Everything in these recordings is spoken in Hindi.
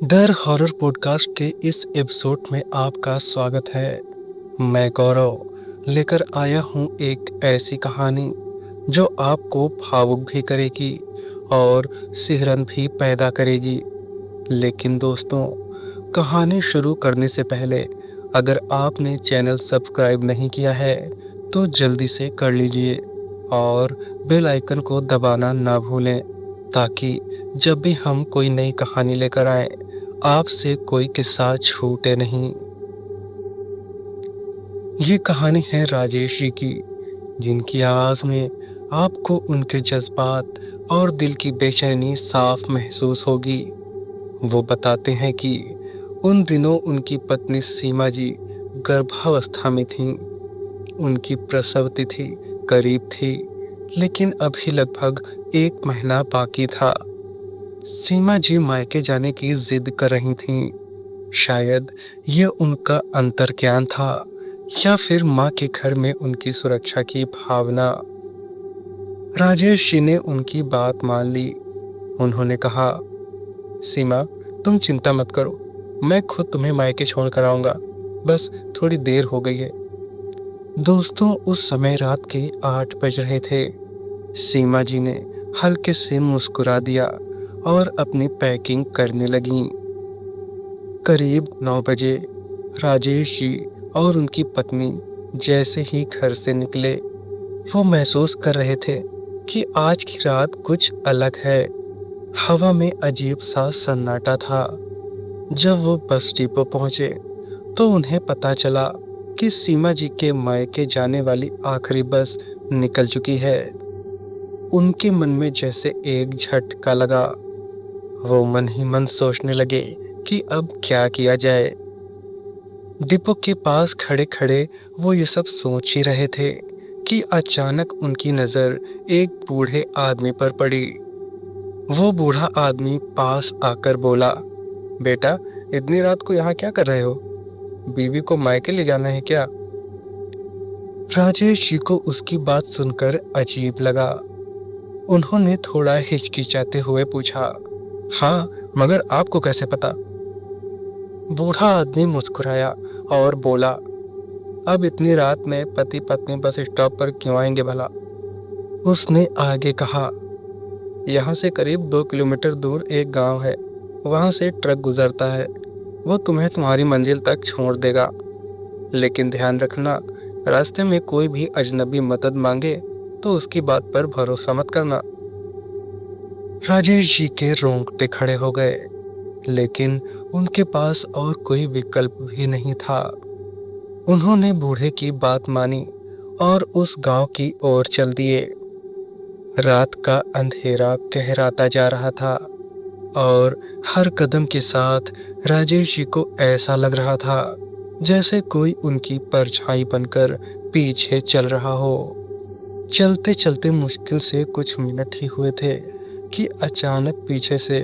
डर हॉरर पॉडकास्ट के इस एपिसोड में आपका स्वागत है। मैं गौरव लेकर आया हूँ एक ऐसी कहानी जो आपको भावुक भी करेगी और सिहरन भी पैदा करेगी। लेकिन दोस्तों, कहानी शुरू करने से पहले अगर आपने चैनल सब्सक्राइब नहीं किया है तो जल्दी से कर लीजिए और बेल आइकन को दबाना ना भूलें, ताकि जब भी हम कोई नई कहानी लेकर आए आपसे कोई किस्सा छूटे नहीं। ये कहानी है राजेश जी की, जिनकी आवाज़ में आपको उनके जज्बात और दिल की बेचैनी साफ महसूस होगी। वो बताते हैं कि उन दिनों उनकी पत्नी सीमा जी गर्भावस्था में थीं। उनकी प्रसव तिथि करीब थी, लेकिन अभी लगभग 1 महीना बाकी था। सीमा जी मायके जाने की जिद कर रही थीं। शायद ये उनका अंतर्ज्ञान था या फिर माँ के घर में उनकी सुरक्षा की भावना। राजेश जी ने उनकी बात मान ली। उन्होंने कहा, सीमा, तुम चिंता मत करो, मैं खुद तुम्हें मायके छोड़ कर आऊँगा, बस थोड़ी देर हो गई है। दोस्तों, उस समय रात के 8 बज रहे थे। सीमा जी ने हल्के से मुस्कुरा दिया और अपनी पैकिंग करने लगीं। करीब 9 बजे राजेश जी और उनकी पत्नी जैसे ही घर से निकले, वो महसूस कर रहे थे कि आज की रात कुछ अलग है। हवा में अजीब सा सन्नाटा था। जब वो बस डिपो पहुंचे तो उन्हें पता चला कि सीमा जी के मायके जाने वाली आखिरी बस निकल चुकी है। उनके मन में जैसे एक झटका लगा। वो मन ही मन सोचने लगे कि अब क्या किया जाए। डिपो के पास खड़े खड़े वो ये सब सोच ही रहे थे कि अचानक उनकी नज़र एक बूढ़े आदमी पर पड़ी। वो बूढ़ा आदमी पास आकर बोला, बेटा, इतनी रात को यहाँ क्या कर रहे हो? बीवी को मायके ले जाना है क्या? राजेश जी को उसकी बात सुनकर अजीब लगा। उन्होंने थोड़ा हिचकिचाते हुए पूछा, हाँ, मगर आपको कैसे पता? बूढ़ा आदमी मुस्कुराया और बोला, अब इतनी रात में पति पत्नी बस स्टॉप पर क्यों आएंगे भला? उसने आगे कहा, यहाँ से करीब 2 किलोमीटर दूर एक गांव है, वहाँ से ट्रक गुजरता है, वो तुम्हें तुम्हारी मंजिल तक छोड़ देगा। लेकिन ध्यान रखना, रास्ते में कोई भी अजनबी मदद मांगे तो उसकी बात पर भरोसा मत करना। राजेश जी के रोंगटे खड़े हो गए, लेकिन उनके पास और कोई विकल्प भी नहीं था। उन्होंने बूढ़े की बात मानी और उस गांव की ओर चल दिए। रात का अंधेरा गहराता जा रहा था और हर कदम के साथ राजेश जी को ऐसा लग रहा था जैसे कोई उनकी परछाई बनकर पीछे चल रहा हो। चलते चलते मुश्किल से कुछ मिनट ही हुए थे कि अचानक पीछे से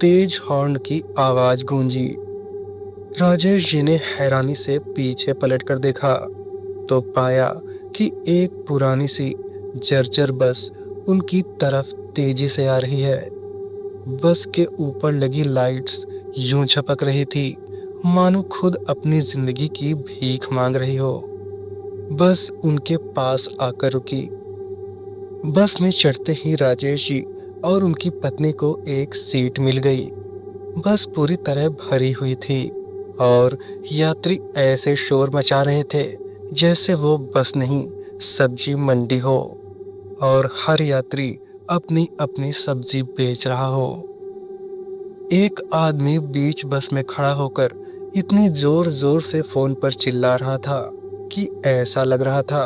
तेज हॉर्न की आवाज गूंजी। राजेश जी ने हैरानी से पीछे पलटकर देखा तो पाया कि एक पुरानी सी जर्जर बस उनकी तरफ तेजी से आ रही है। बस के ऊपर लगी लाइट्स यूं झपक रही थी मानो खुद अपनी जिंदगी की भीख मांग रही हो। बस उनके पास आकर रुकी। बस में चढ़ते ही राजेश जी और उनकी पत्नी को एक सीट मिल गई। बस पूरी तरह भरी हुई थी और यात्री ऐसे शोर मचा रहे थे जैसे वो बस नहीं, सब्जी मंडी हो और हर यात्री अपनी अपनी सब्जी बेच रहा हो। एक आदमी बीच बस में खड़ा होकर इतनी जोर जोर से फोन पर चिल्ला रहा था कि ऐसा लग रहा था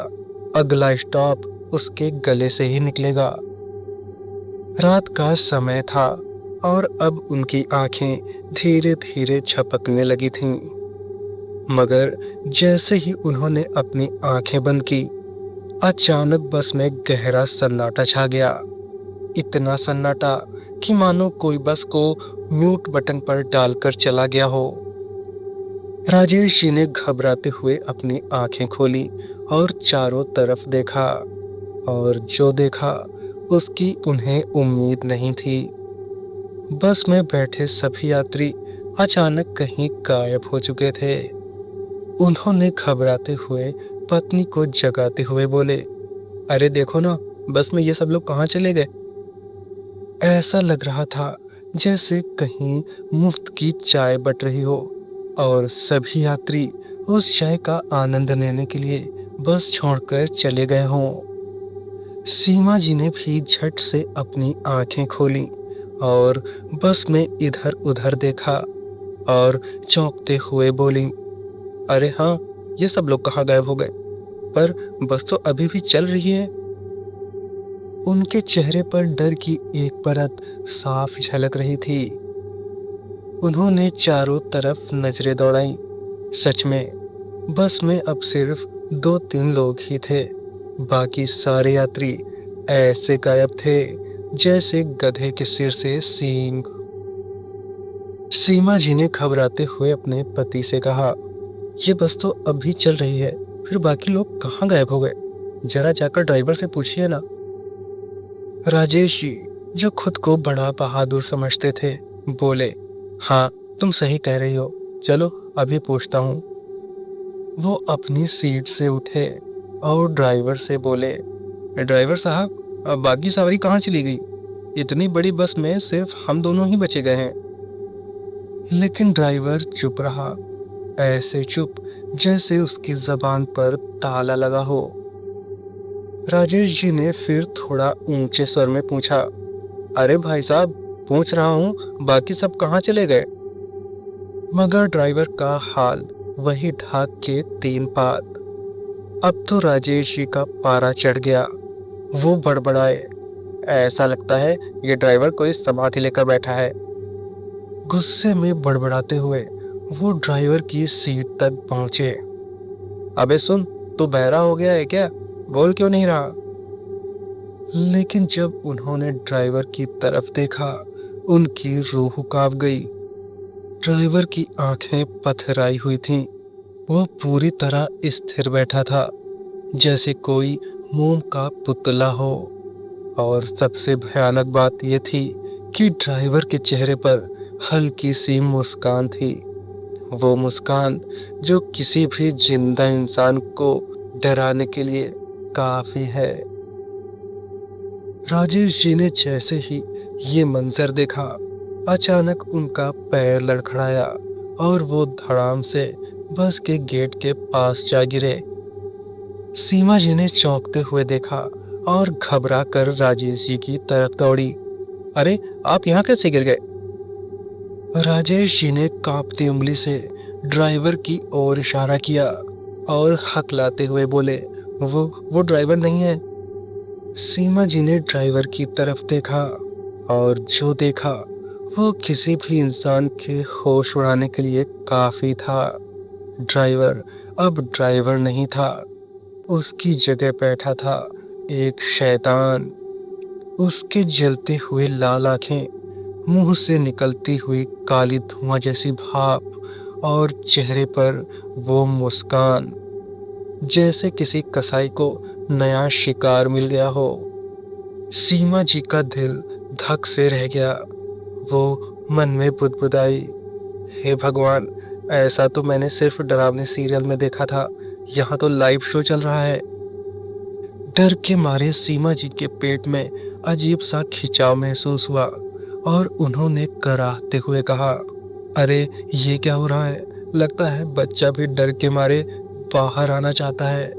अगला स्टॉप उसके गले से ही निकलेगा। रात का समय था और अब उनकी आंखें धीरे धीरे झपकने लगी थीं। मगर जैसे ही उन्होंने अपनी आंखें बंद की, अचानक बस में गहरा सन्नाटा छा गया। इतना सन्नाटा कि मानो कोई बस को म्यूट बटन पर डालकर चला गया हो। राजेश जी ने घबराते हुए अपनी आंखें खोली और चारों तरफ देखा, और जो देखा उसकी उन्हें उम्मीद नहीं थी। बस में बैठे सभी यात्री अचानक कहीं गायब हो चुके थे। उन्होंने घबराते हुए पत्नी को जगाते हुए बोले, अरे देखो ना, बस में ये सब लोग कहाँ चले गए। ऐसा लग रहा था जैसे कहीं मुफ्त की चाय बट रही हो और सभी यात्री उस चाय का आनंद लेने के लिए बस छोड़कर चले गए हों। सीमा जी ने भी झट से अपनी आंखें खोली और बस में इधर उधर देखा और चौंकते हुए बोली, अरे हाँ, ये सब लोग कहाँ गायब हो गए? पर बस तो अभी भी चल रही है। उनके चेहरे पर डर की एक परत साफ झलक रही थी। उन्होंने चारों तरफ नजरें दौड़ाई। सच में बस में अब सिर्फ 2-3 लोग ही थे। बाकी सारे यात्री ऐसे गायब थे जैसे गधे के सिर से सींग। सीमा जी ने घबराते हुए अपने पति से कहा, ये बस तो अब भी चल रही है, फिर बाकी लोग कहाँ गायब हो गए? जरा जाकर ड्राइवर से पूछिए ना। राजेश जी, जो खुद को बड़ा बहादुर समझते थे, बोले, हाँ, तुम सही कह रही हो, चलो अभी पूछता हूँ। वो अपनी सीट से उठे और ड्राइवर से बोले, ड्राइवर साहब, अब बाकी सवारी कहाँ चली गई? इतनी बड़ी बस में सिर्फ हम दोनों ही बचे गए हैं। लेकिन ड्राइवर चुप रहा, ऐसे चुप जैसे उसकी जबान पर ताला लगा हो। राजेश जी ने फिर थोड़ा ऊंचे स्वर में पूछा, अरे भाई साहब, पूछ रहा हूँ, बाकी सब कहाँ चले गए? मगर ड्राइवर का हाल वही ढाक के 3 पात। अब तो राजेश जी का पारा चढ़ गया। वो बड़बड़ाए, ऐसा लगता है ये ड्राइवर कोई समाधि लेकर बैठा है। गुस्से में बड़बड़ाते हुए वो ड्राइवर की सीट तक पहुंचे। अबे सुन, तू बहरा हो गया है क्या? बोल क्यों नहीं रहा? लेकिन जब उन्होंने ड्राइवर की तरफ देखा, उनकी रूह कांप गई। ड्राइवर की आंखें पथराई हुई थीं। वो पूरी तरह स्थिर बैठा था, जैसे कोई मोम का पुतला हो। और सबसे भयानक बात यह थी कि ड्राइवर के चेहरे पर हल्की सी मुस्कान थी। वो मुस्कान जो किसी भी जिंदा इंसान को डराने के लिए काफी है। राजेश जी ने जैसे ही ये मंजर देखा, अचानक उनका पैर लड़खड़ाया और वो धड़ाम से बस के गेट के पास जा गिरे। सीमा जी ने चौंकते हुए देखा और घबरा कर राजेश जी की तरफ दौड़ी। अरे, आप यहाँ कैसे गिर गए? राजेश जी ने कांपती उंगली से ड्राइवर की ओर इशारा किया और हकलाते हुए बोले, वो ड्राइवर नहीं है। सीमा जी ने ड्राइवर की तरफ देखा और जो देखा वो किसी भी इंसान के होश उड़ाने के लिए काफी था। ड्राइवर अब ड्राइवर नहीं था, उसकी जगह बैठा था एक शैतान। उसके जलते हुए लाल आंखें, मुंह से निकलती हुई काली धुआं जैसी भाप और चेहरे पर वो मुस्कान, जैसे किसी कसाई को नया शिकार मिल गया हो। सीमा जी का दिल धक से रह गया। वो मन में बुदबुदाई, हे भगवान, ऐसा तो मैंने सिर्फ डरावने सीरियल में देखा था, यहाँ तो लाइव शो चल रहा है। डर के मारे सीमा जी के पेट में अजीब सा खिंचाव महसूस हुआ और उन्होंने कराहते हुए कहा, अरे ये क्या हो रहा है? लगता है बच्चा भी डर के मारे बाहर आना चाहता है।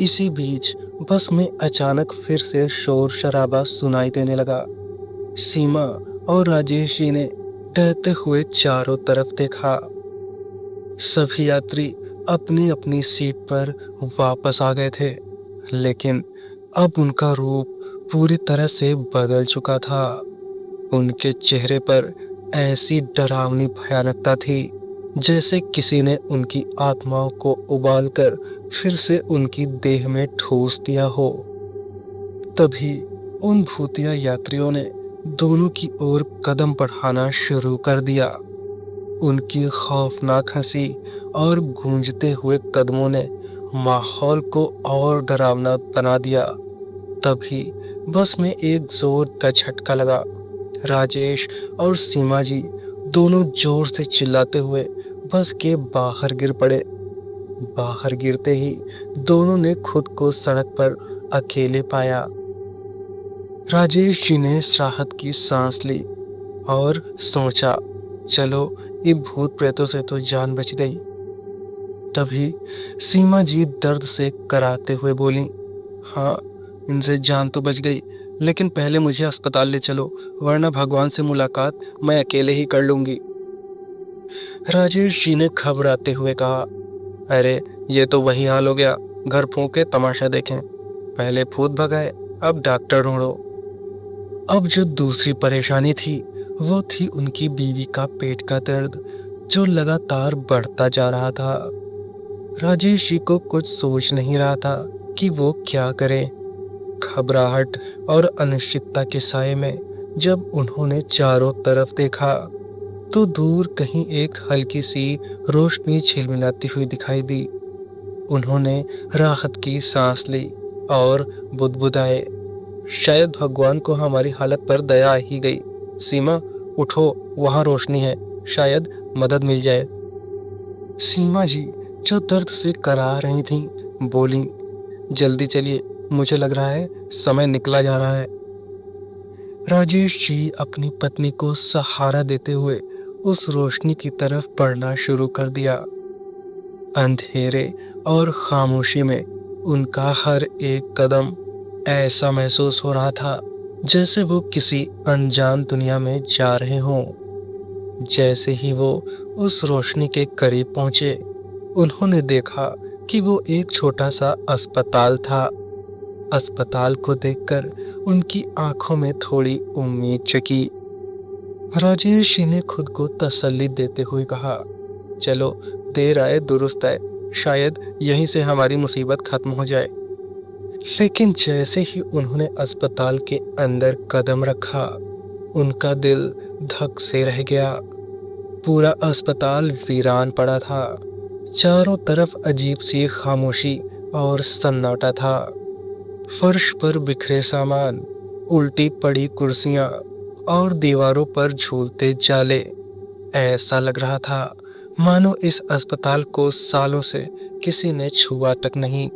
इसी बीच बस में अचानक फिर से शोर शराबा सुनाई देने लगा। सीमा और राजेश जी ने डरते हुए चारों तरफ देखा। सभी यात्री अपनी अपनी सीट पर वापस आ गए थे, लेकिन अब उनका रूप पूरी तरह से बदल चुका था। उनके चेहरे पर ऐसी डरावनी भयानकता थी जैसे किसी ने उनकी आत्माओं को उबालकर फिर से उनकी देह में ठूस दिया हो। तभी उन भूतिया यात्रियों ने दोनों की ओर कदम बढ़ाना शुरू कर दिया। उनकी खौफनाक हंसी और गूंजते हुए कदमों ने माहौल को और डरावना बना दिया। तभी बस में एक जोरदार झटका लगा। राजेश और सीमा जी दोनों जोर से चिल्लाते हुए बस के बाहर गिर पड़े। बाहर गिरते ही दोनों ने खुद को सड़क पर अकेले पाया। राजेश जी ने राहत की सांस ली और सोचा, चलो ये भूत प्रेतों से तो जान बच गई। तभी सीमा जी दर्द से कराते हुए बोली, हाँ, इनसे जान तो बच गई, लेकिन पहले मुझे अस्पताल ले चलो, वरना भगवान से मुलाकात मैं अकेले ही कर लूंगी। राजेश जी ने घबराते हुए कहा, अरे ये तो वही हाल हो गया, घर फूंके तमाशा देखें, पहले भूत भगाए, अब डॉक्टर ढूंढो। अब जो दूसरी परेशानी थी वो थी उनकी बीवी का पेट का दर्द, जो लगातार बढ़ता जा रहा था। राजेश जी को कुछ सोच नहीं रहा था कि वो क्या करे। घबराहट और अनिश्चितता के साए में जब उन्होंने चारों तरफ देखा तो दूर कहीं एक हल्की सी रोशनी झिलमिलाती हुई दिखाई दी। उन्होंने राहत की सांस ली और बुदबुदाए, शायद भगवान को हमारी हालत पर दया आ ही गई। सीमा, उठो, वहां रोशनी है, शायद मदद मिल जाए। सीमा जी, जो दर्द से करा रही थीं, बोली, जल्दी चलिए, मुझे लग रहा है समय निकला जा रहा है। राजेश जी अपनी पत्नी को सहारा देते हुए उस रोशनी की तरफ बढ़ना शुरू कर दिया। अंधेरे और खामोशी में उनका हर एक कदम ऐसा महसूस हो रहा था जैसे वो किसी अनजान दुनिया में जा रहे हों। जैसे ही वो उस रोशनी के करीब पहुंचे, उन्होंने देखा कि वो एक छोटा सा अस्पताल था। अस्पताल को देखकर उनकी आंखों में थोड़ी उम्मीद जगी। राजेश जी ने खुद को तसल्ली देते हुए कहा, चलो, देर आए दुरुस्त आए, शायद यहीं से हमारी मुसीबत खत्म हो जाए। लेकिन जैसे ही उन्होंने अस्पताल के अंदर कदम रखा, उनका दिल धक से रह गया। पूरा अस्पताल वीरान पड़ा था। चारों तरफ अजीब सी खामोशी और सन्नाटा था। फर्श पर बिखरे सामान, उल्टी पड़ी कुर्सियां और दीवारों पर झूलते जाले। ऐसा लग रहा था मानो इस अस्पताल को सालों से किसी ने छुआ तक नहीं।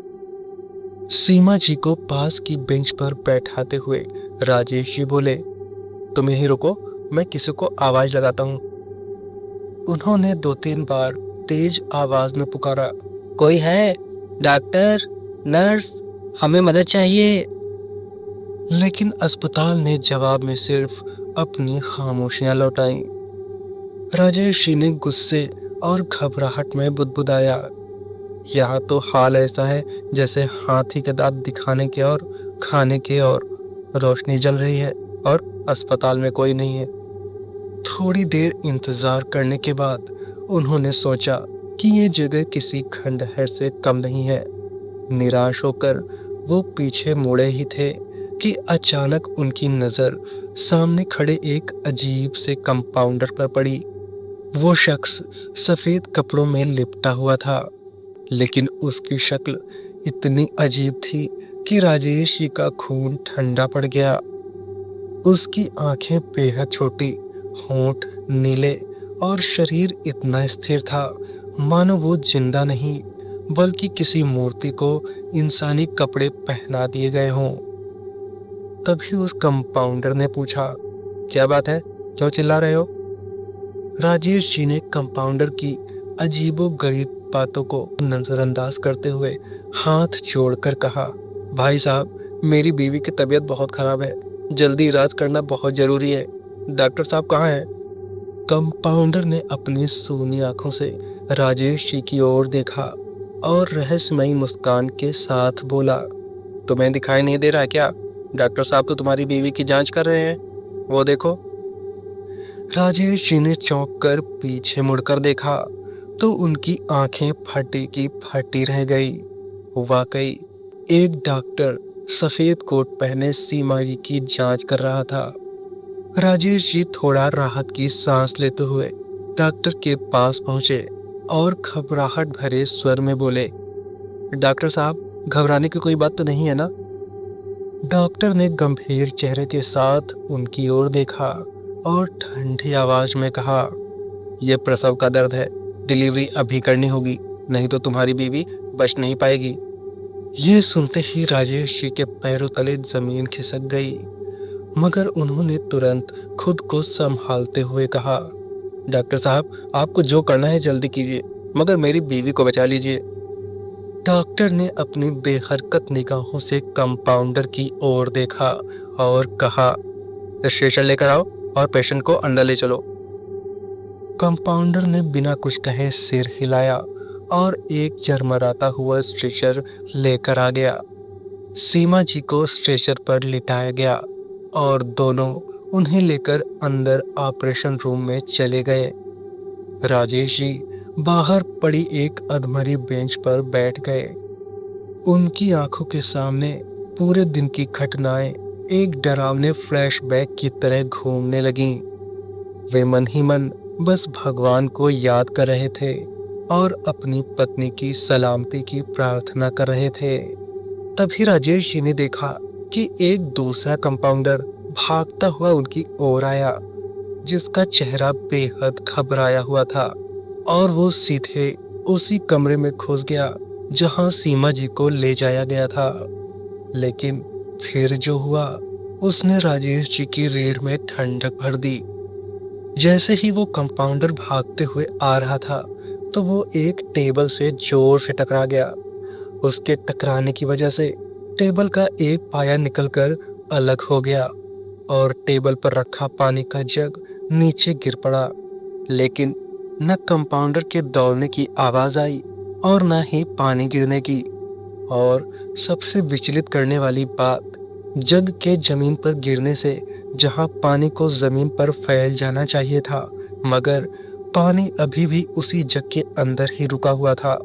सीमा जी को पास की बेंच पर बैठाते हुए राजेश जी बोले, तुम यहीं रुको, मैं किसी को आवाज लगाता हूँ। उन्होंने 2-3 बार तेज आवाज में पुकारा, कोई है? डॉक्टर, नर्स, हमें मदद चाहिए। लेकिन अस्पताल ने जवाब में सिर्फ अपनी खामोशियां लौटाई। राजेश जी ने गुस्से और घबराहट में बुदबुदाया, यहाँ तो हाल ऐसा है जैसे हाथी के दांत दिखाने के और खाने के, और रोशनी जल रही है और अस्पताल में कोई नहीं है। थोड़ी देर इंतजार करने के बाद उन्होंने सोचा कि ये जगह किसी खंडहर से कम नहीं है। निराश होकर वो पीछे मुड़े ही थे कि अचानक उनकी नज़र सामने खड़े एक अजीब से कंपाउंडर पर पड़ी। वो शख्स सफ़ेद कपड़ों में लिपटा हुआ था, लेकिन उसकी शक्ल इतनी अजीब थी कि राजेश जी का खून ठंडा पड़ गया। उसकी आंखें बेहद छोटी, होंठ नीले और शरीर इतना स्थिर था मानो वो जिंदा नहीं बल्कि किसी मूर्ति को इंसानी कपड़े पहना दिए गए हों। तभी उस कंपाउंडर ने पूछा, क्या बात है, क्यों चिल्ला रहे हो? राजेश जी ने कंपाउंडर की अजीबोगरीब बातों को नजरअंदाज करते हुए हाथ जोड़कर कहा, भाई साहब, मेरी बीवी की तबीयत बहुत खराब है, जल्दी इलाज करना बहुत जरूरी है। डॉक्टर साहब कहाँ हैं? कंपाउंडर ने अपनी सूनी आंखों से राजेश जी की ओर देखा और रहस्यमयी मुस्कान के साथ बोला, तुम्हें दिखाई नहीं दे रहा क्या? डॉक्टर साहब तो तुम्हारी बीवी की जांच कर रहे हैं, वो देखो। राजेश जी ने चौंक कर पीछे मुड़कर देखा तो उनकी आंखें फटी की फटी रह गई। वाकई एक डॉक्टर सफेद कोट पहने सीमा जी की जांच कर रहा था। राजेश जी थोड़ा राहत की सांस लेते हुए डॉक्टर के पास पहुंचे और घबराहट भरे स्वर में बोले, डॉक्टर साहब, घबराने की कोई बात तो नहीं है ना? डॉक्टर ने गंभीर चेहरे के साथ उनकी ओर देखा और ठंडी आवाज में कहा, ये प्रसव का दर्द है, डिलीवरी अभी करनी होगी, नहीं तो तुम्हारी बीवी बच नहीं पाएगी। ये सुनते ही राजेश जी के पैरों तले जमीन खिसक गई, मगर उन्होंने तुरंत खुद को संभालते हुए कहा, डॉक्टर साहब, आपको जो करना है जल्दी कीजिए, मगर मेरी बीवी को बचा लीजिए। डॉक्टर ने अपनी बेहरकत निगाहों से कंपाउंडर की ओर देखा और कहा, स्ट्रेचर लेकर आओ और पेशेंट को अंदर ले चलो। कंपाउंडर ने बिना कुछ कहे सिर हिलाया और एक चरमराता हुआ स्ट्रेचर लेकर आ गया। सीमा जी को स्ट्रेचर पर लिटाया गया और दोनों उन्हें लेकर अंदर ऑपरेशन रूम में चले गए। राजेश जी बाहर पड़ी एक अधमरी बेंच पर बैठ गए। उनकी आंखों के सामने पूरे दिन की घटनाएं एक डरावने फ्लैशबैक की तरह घूमने लगीं। वे मन ही मन बस भगवान को याद कर रहे थे और अपनी पत्नी की सलामती की प्रार्थना कर रहे थे। तभी राजेश जी ने देखा कि एक दूसरा कंपाउंडर भागता हुआ उनकी ओर आया, जिसका चेहरा बेहद घबराया हुआ था, और वो सीधे उसी कमरे में घुस गया जहां सीमा जी को ले जाया गया था। लेकिन फिर जो हुआ, उसने राजेश जी की रीढ़ में ठंडक भर दी। जैसे ही वो कंपाउंडर भागते हुए आ रहा था, तो वो एक टेबल से जोर से टकरा गया। उसके टकराने की वजह से टेबल का एक पाया निकलकर अलग हो गया और टेबल पर रखा पानी का जग नीचे गिर पड़ा। लेकिन न कंपाउंडर के दौड़ने की आवाज आई और न ही पानी गिरने की। और सबसे विचलित करने वाली बात, जग के जमीन पर गिरने से जहां पानी को जमीन पर फैल जाना चाहिए था, मगर पानी अभी भी उसी जग के अंदर ही रुका हुआ था।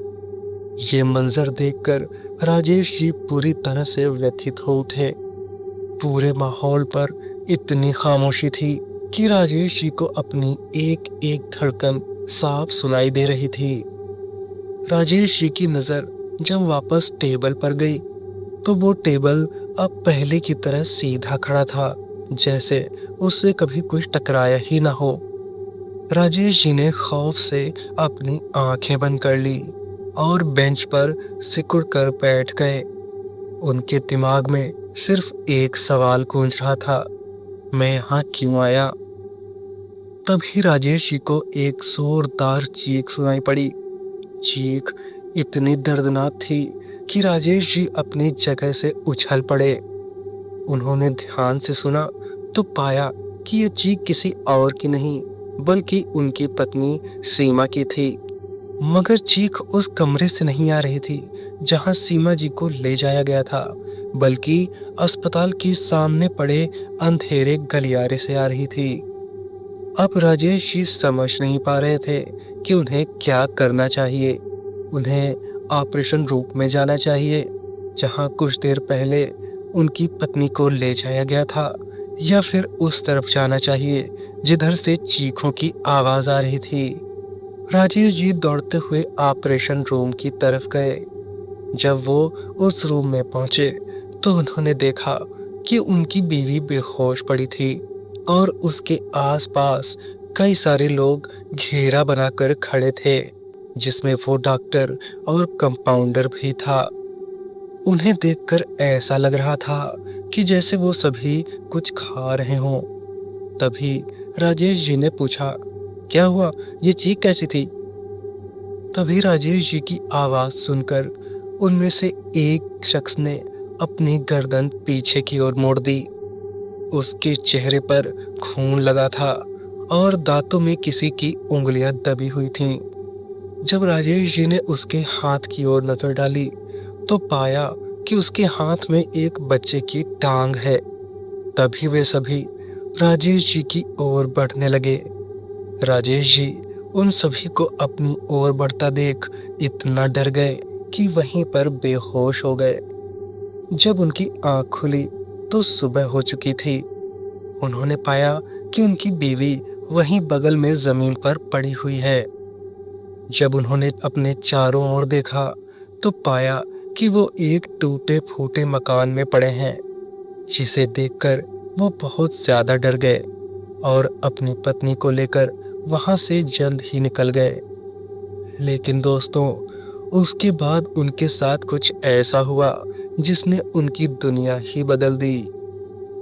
ये मंजर देखकर राजेश जी पूरी तरह से व्यथित हो उठे। पूरे माहौल पर इतनी खामोशी थी कि राजेश जी को अपनी एक एक धड़कन साफ सुनाई दे रही थी। राजेश जी की नजर जब वापस टेबल पर गई, तो वो टेबल अब पहले की तरह सीधा खड़ा था, जैसे उससे कभी कुछ टकराया ही ना हो। राजेश जी ने खौफ से अपनी आंखें बंद कर ली और बेंच पर सिकुड़ कर बैठ गए। उनके दिमाग में सिर्फ एक सवाल गूंज रहा था, मैं यहाँ क्यों आया? तभी राजेश जी को एक जोरदार चीख सुनाई पड़ी। चीख इतनी दर्दनाक थी कि राजेश जी अपनी जगह से उछल पड़े। उन्होंने ध्यान से सुना तो पाया कि यह चीख किसी और की नहीं, बल्कि उनकी पत्नी सीमा की थी। मगर चीख उस कमरे से नहीं आ रही थी जहां सीमा जी को ले जाया गया था, बल्कि अस्पताल के सामने पड़े अंधेरे गलियारे से आ रही थी। अब राजेश जी समझ नहीं पा रहे थे कि उन्हें क्या करना चाहिए। उन्हें ऑपरेशन रूम में जाना चाहिए, जहां कुछ देर पहले उनकी पत्नी को ले जाया गया था, या फिर उस तरफ जाना चाहिए जिधर से चीखों की आवाज आ रही थी। राजेश जी दौड़ते हुए ऑपरेशन रूम की तरफ गए। जब वो उस रूम में पहुंचे, तो उन्होंने देखा कि उनकी बीवी बेहोश पड़ी थी और उसके आसपास कई सारे लोग घेरा बनाकर खड़े थे, जिसमें वो डॉक्टर और कंपाउंडर भी था। उन्हें देखकर ऐसा लग रहा था कि जैसे वो सभी कुछ खा रहे हों। तभी राजेश जी ने पूछा, क्या हुआ? ये चीख कैसी थी? तभी राजेश जी की आवाज सुनकर उनमें से एक शख्स ने अपनी गर्दन पीछे की ओर मोड़ दी। उसके चेहरे पर खून लगा था और दांतों में किसी की उंगलियां दबी हुई थीं। जब राजेश जी ने उसके हाथ की ओर नजर डाली, तो पाया कि उसके हाथ में एक बच्चे की टांग है। तभी वे सभी राजेश जी की ओर बढ़ने लगे। राजेश जी उन सभी को अपनी ओर बढ़ता देख इतना डर गए कि वहीं पर बेहोश हो गए। जब उनकी आंख खुली तो सुबह हो चुकी थी। उन्होंने पाया कि उनकी बीवी वहीं बगल में जमीन पर पड़ी हुई है। जब उन्होंने अपने चारों ओर देखा, तो पाया कि वो एक टूटे फूटे मकान में पड़े हैं, जिसे देखकर वो बहुत ज्यादा डर गए और अपनी पत्नी को लेकर वहाँ से जल्द ही निकल गए। लेकिन दोस्तों, उसके बाद उनके साथ कुछ ऐसा हुआ जिसने उनकी दुनिया ही बदल दी।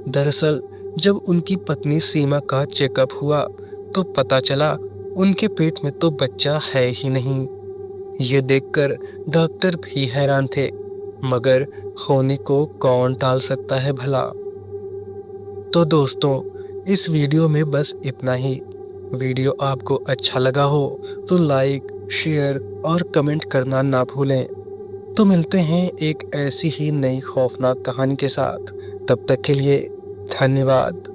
दरअसल जब उनकी पत्नी सीमा का चेकअप हुआ तो पता चला उनके पेट में तो बच्चा है ही नहीं। ये देखकर डॉक्टर भी हैरान थे, मगर होने को कौन टाल सकता है भला। तो दोस्तों, इस वीडियो में बस इतना ही। वीडियो आपको अच्छा लगा हो तो लाइक, शेयर और कमेंट करना ना भूलें। तो मिलते हैं एक ऐसी ही नई खौफनाक कहानी के साथ। तब तक के लिए धन्यवाद।